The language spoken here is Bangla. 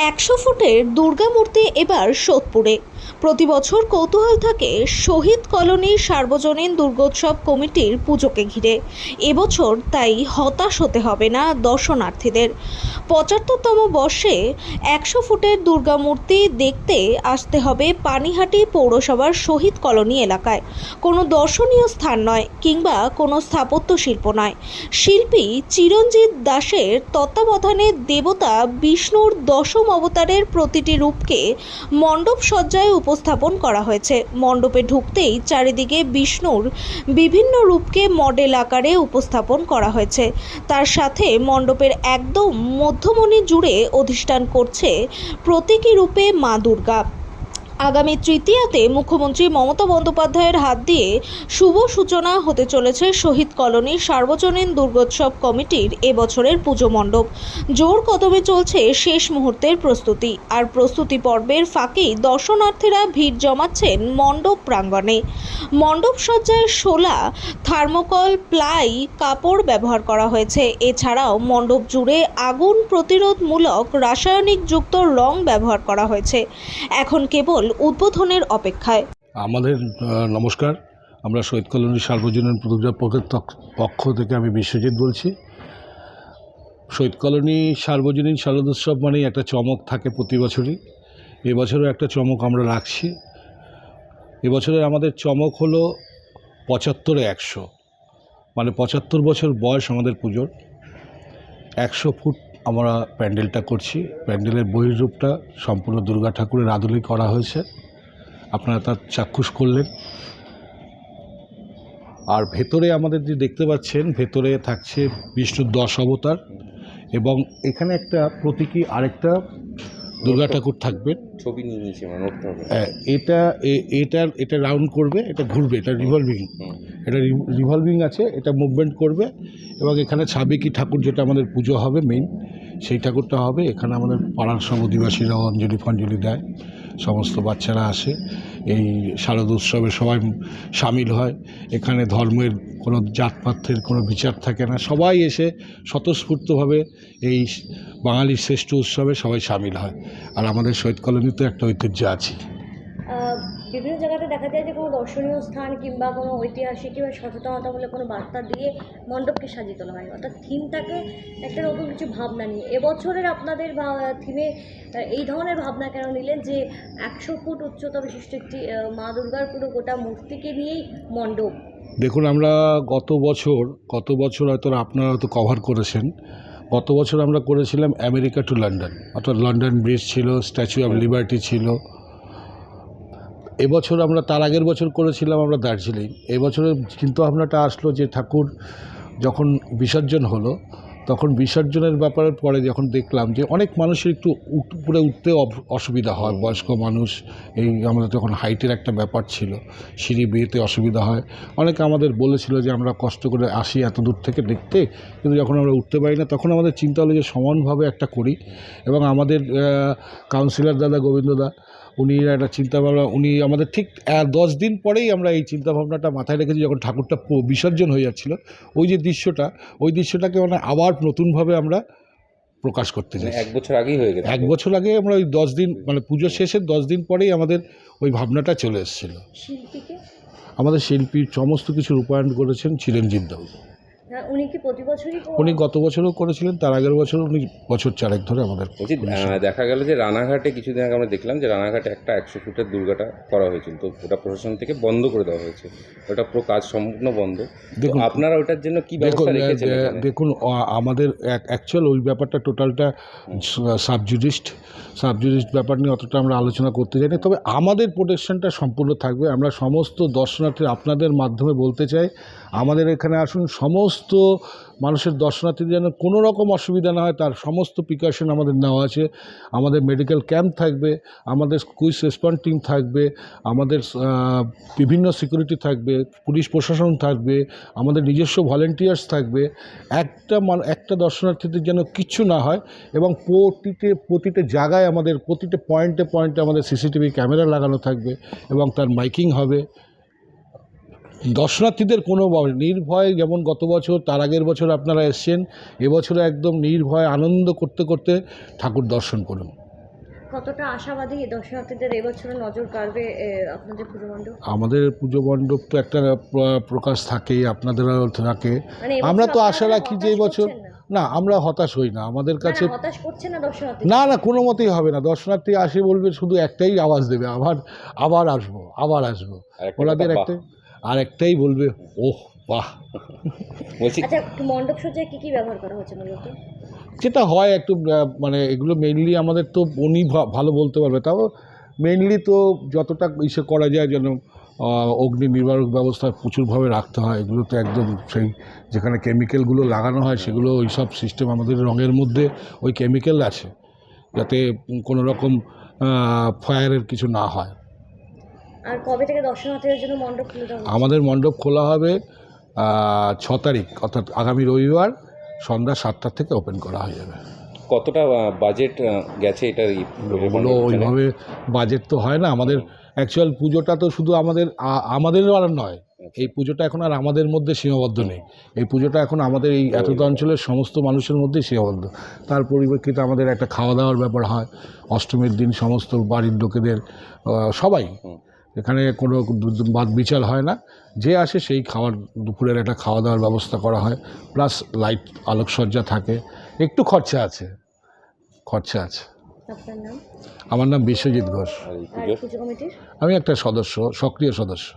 100 ফুটের দুর্গা মূর্তি এবার সোদপুরে। প্রতি বছর কৌতূহল থাকে শহীদ কলোনির সার্বজনীন দুর্গোৎসব কমিটির পুজোকে ঘিরে। এবছর তাই হতাশ হতে হবে না দর্শনার্থীদের। 75তম বর্ষে 100 ফুটের দুর্গা মূর্তি দেখতে আসতে হবে পানিহাটি পৌরসভার শহীদ কলোনি এলাকায়। কোনো দর্শনীয় স্থান নয় কিংবা কোনো স্থাপত্য শিল্প নয়। শিল্পী চিরঞ্জিত দাসের তত্ত্বাবধানে দেবতা বিষ্ণুর দশম অবতারের প্রতিটি রূপকে মণ্ডপ সজ্জায় উপস্থাপন করা হয়েছে। মণ্ডপে ঢুকতেই চারিদিকে বিষ্ণুর বিভিন্ন রূপকে মডেল আকারে উপস্থাপন করা হয়েছে। তার সাথে মণ্ডপের একদম মধ্যমণি জুড়ে অধিষ্ঠান করছে প্রতীকী রূপে মা দুর্গা। আগামী তৃতীয়াতে মুখ্যমন্ত্রী মমতা বন্দ্যোপাধ্যায়ের হাত দিয়ে শুভ সূচনা হতে চলেছে শহীদ কলোনির সার্বজনীন দুর্গোৎসব কমিটির এবছরের পুজো মণ্ডপ। জোর কদমে চলছে শেষ মুহূর্তের প্রস্তুতি, আর প্রস্তুতি পর্বের ফাঁকেই দর্শনার্থীরা ভিড় জমাচ্ছেন মণ্ডপ প্রাঙ্গণে। মণ্ডপ সজ্জায় শোলা, থার্মোকল, প্লাই, কাপড় ব্যবহার করা হয়েছে। এছাড়াও মণ্ডপ জুড়ে আগুন প্রতিরোধমূলক রাসায়নিকযুক্ত রং ব্যবহার করা হয়েছে। এখন কেবল উদ্বোধনের অপেক্ষায়। আমাদের নমস্কার, আমরা শহীদ কলোনির সার্বজনীন দুর্গোৎসবের পক্ষ থেকে আমি বিশ্বজিৎ বলছি। শহীদ কলোনি সার্বজনীন শারদোৎসব মানেই একটা চমক থাকে প্রতি বছরই। এবছরও একটা চমক আমরা রাখছি। এবছরের আমাদের চমক হলো 75-এ 100, মানে 75 বছর বয়স আমাদের পুজোর। 100 ফুট আমরা প্যান্ডেলটা করছি। প্যান্ডেলের বহির্রূপটা সম্পূর্ণ দুর্গা ঠাকুরের আদলেই করা হয়েছে, আপনারা তার চাক্ষুষ করলেন। আর ভেতরে আমাদের যে দেখতে পাচ্ছেন, ভেতরে থাকছে বিষ্ণুর 10 অবতার, এবং এখানে একটা প্রতীকী আরেকটা দুর্গা ঠাকুর থাকবে। ছবি নিয়ে নিয়েছি, এটা রাউন্ড করবে, এটা ঘুরবে, এটা রিভলভিং আছে, এটা মুভমেন্ট করবে। এবং এখানে সাবেকি ঠাকুর, যেটা আমাদের পুজো হবে মেইন, সেই ঠাকুরটা হবে। এখানে আমাদের পাড়ার সব অধিবাসীরা অঞ্জলি দেয়, সমস্ত বাচ্চারা আসে, এই শারদ উৎসবে সবাই সামিল হয়। এখানে ধর্মের কোনো জাতপাতের কোনো বিচার থাকে না, সবাই এসে স্বতঃস্ফূর্তভাবে এই বাঙালির শ্রেষ্ঠ উৎসবে সবাই সামিল হয়। আর আমাদের শহীদ কলোনিতে একটা ঐতিহ্য আছে। বিভিন্ন জায়গাতে দেখা যায় যে কোনো দর্শনীয় স্থান কিংবা কোনো ঐতিহাসিক কিংবা সচেতনতা বলে কোনো বার্তা দিয়ে মণ্ডপকে সাজিয়ে তোলা হয়, অর্থাৎ থিমটাকে একটা নতুন কিছু ভাবনা নিয়ে। এবছরের আপনাদের থিমে এই ধরনের ভাবনা কেন নিলেন যে 100 ফুট উচ্চতা বিশিষ্ট একটি মা দুর্গার পুরো গোটা মূর্তিকে নিয়েই মণ্ডপ? দেখুন, আমরা গত বছর হয়তো আপনারা হয়তো কভার করেছেন। গত বছর আমরা করেছিলাম আমেরিকা টু লন্ডন, অর্থাৎ লন্ডন ব্রিজ ছিল, স্ট্যাচু অফ লিবার্টি ছিল। এবছর আমরা তার আগের বছর করেছিলাম আমরা দার্জিলিং। এবছরের চিন্তাভাবনাটা আসলো যে ঠাকুর যখন বিসর্জন হলো, তখন বিসর্জনের ব্যাপারের পরে যখন দেখলাম যে অনেক মানুষের একটু উপরে উঠতে অসুবিধা হয়, বয়স্ক মানুষ, এই আমাদের তখন হাইটের একটা ব্যাপার ছিল, সিঁড়ি বেয়েতে অসুবিধা হয়। অনেকে আমাদের বলেছিল যে আমরা কষ্ট করে আসি এত দূর থেকে দেখতে, কিন্তু যখন আমরা উঠতে পারি না, তখন আমাদের চিন্তা হলো যে সমানভাবে একটা করি। এবং আমাদের কাউন্সিলর দাদা গোবিন্দদা, উনি একটা চিন্তাভাবনা, উনি আমাদের ঠিক 10 দিন পরেই আমরা এই চিন্তাভাবনাটা মাথায় রেখেছি। যখন ঠাকুরটা বিসর্জন হয়ে যাচ্ছিল, ওই দৃশ্যটাকে মানে আবার নতুনভাবে আমরা প্রকাশ করতে চাই। 1 বছর আগেই হয়ে গেছে। 1 বছর আগে আমরা ওই 10 দিন, মানে পুজো শেষের 10 দিন পরেই আমাদের ওই ভাবনাটা চলে এসেছিল। শিল্পীকে আমাদের শিল্পী সমস্ত কিছু রূপায়ণ করেছেন চিরঞ্জিত দাস। উনি কি প্রতি বছরই? উনি গত বছরও করেছিলেন, তার আগের বছর, উনি বছর 4 ধরে আমাদের। দেখা গেল যে রানাঘাটে কিছুদিন আগে আমরা দেখলাম যে রানাঘাটে একটা 100 ফুটের দুর্গাটা করা হয়েছিল, তো ওটা প্রশাসন থেকে বন্ধ করে দেওয়া হয়েছে, ওটা পুরো কাজ সম্পূর্ণ বন্ধ। দেখুন আপনারা ওটার জন্য কি ব্যবস্থা রেখেছেন? দেখুন, আমাদের অ্যাকচুয়াল ওই ব্যাপারটা টোটালটা সাবজুডিস্ট ব্যাপার নিয়ে অতটা আমরা আলোচনা করতে চাই না। তবে আমাদের প্রোটেকশনটা সম্পূর্ণ থাকবে। আমরা সমস্ত দর্শনার্থী আপনাদের মাধ্যমে বলতে চাই, আমাদের এখানে আসুন, সমস্ত মানুষের দর্শনার্থীদের যেন কোনো রকম অসুবিধা না হয়, তার সমস্ত প্রিকশন আমাদের নেওয়া আছে। আমাদের মেডিকেল ক্যাম্প থাকবে, আমাদের কুইক রেসপন্স টিম থাকবে, আমাদের বিভিন্ন সিকিউরিটি থাকবে, পুলিশ প্রশাসন থাকবে, আমাদের নিজস্ব ভলেন্টিয়ার্স থাকবে। একটা দর্শনার্থীদের যেন কিচ্ছু না হয়। এবং প্রতিটা জায়গায় আমাদের প্রতিটা পয়েন্টে আমাদের সিসিটিভি ক্যামেরা লাগানো থাকবে, এবং তার মাইকিং হবে। দর্শনার্থীদের কোনো নির্ভয়, যেমন গত বছর, তার আগের বছর আপনারা এসছেন, এবছরে একদম নির্ভয় আনন্দ করতে করতে ঠাকুর দর্শন করুন। কতটা আশাবাদী দর্শনার্থীদের এবছরে নজর কাড়বে আপনাদের পুজো মণ্ডপ? আমাদের পুজো মণ্ডপ তো একটা প্রকাশ থাকেই, আপনাদেরও থাকে। মানে এবছর আমরা তো আপনারা আশা রাখি যে হতাশ এবছর, করছেন না? না আমরা হতাশ হই না, আমাদের কাছে হতাশ করছে না দর্শনার্থী? না না কোনো মতেই হবে না। দর্শনার্থী আসে বলবে, শুধু একটাই আওয়াজ দেবে, আবার আসবো, আবার আসবো। আরেকটা ওনাদের কথা, একটাই, আর একটাই বলবে, ওহ বাহ। বলছি আচ্ছা, মণ্ডপ সজ্জায় কি কি ব্যবহার করা হচ্ছে মূলত? যেটা হয় একটু মানে এগুলো মেইনলি আমাদের তো উনি ভালো বলতে পারবে, তাও মেইনলি তো যতটা ইসে করা যায় যেন অগ্নি নির্বারক ব্যবস্থা প্রচুরভাবে রাখতে হয়। এগুলো তো একদম সেই যেখানে কেমিক্যালগুলো লাগানো হয় সেগুলো ওই সব সিস্টেম, আমাদের রঙের মধ্যে ওই কেমিক্যাল আছে, যাতে কোনো রকম ফায়ারের কিছু না হয়। আর কবে থেকে দর্শনার্থীদের জন্য মণ্ডপ খুলে দেওয়া হচ্ছে? আমাদের মণ্ডপ খোলা হবে 6 তারিখ, অর্থাৎ আগামী রবিবার সন্ধ্যা 7টা থেকে ওপেন করা হয়ে যাবে। কতটা বাজেট গেছে এটার ওগুলো ওইভাবে বাজেট তো হয় না আমাদের। অ্যাকচুয়াল পুজোটা তো শুধু আমাদেরও আর নয়, এই পুজোটা এখন আর আমাদের মধ্যে সীমাবদ্ধ নেই। এই পুজোটা এখন আমাদের এই এতটা অঞ্চলের সমস্ত মানুষের মধ্যেই সীমাবদ্ধ। তার পরিপ্রেক্ষিতে আমাদের একটা খাওয়া দাওয়ার ব্যাপার হয়। অষ্টমীর দিন সমস্ত বাড়ির লোকেদের সবাই, এখানে কোনো বাদ বিচার হয় না, যে আসে সেই দুপুরের একটা খাওয়া দাওয়ার ব্যবস্থা করা হয়, প্লাস লাইট আলোকসজ্জা থাকে। একটু খরচা আছে। আপনার নাম? আমার নাম বিশ্বজিৎ ঘোষ। আর এই আর পুজোর পুজো কমিটির? আমি একটা সক্রিয় সদস্য।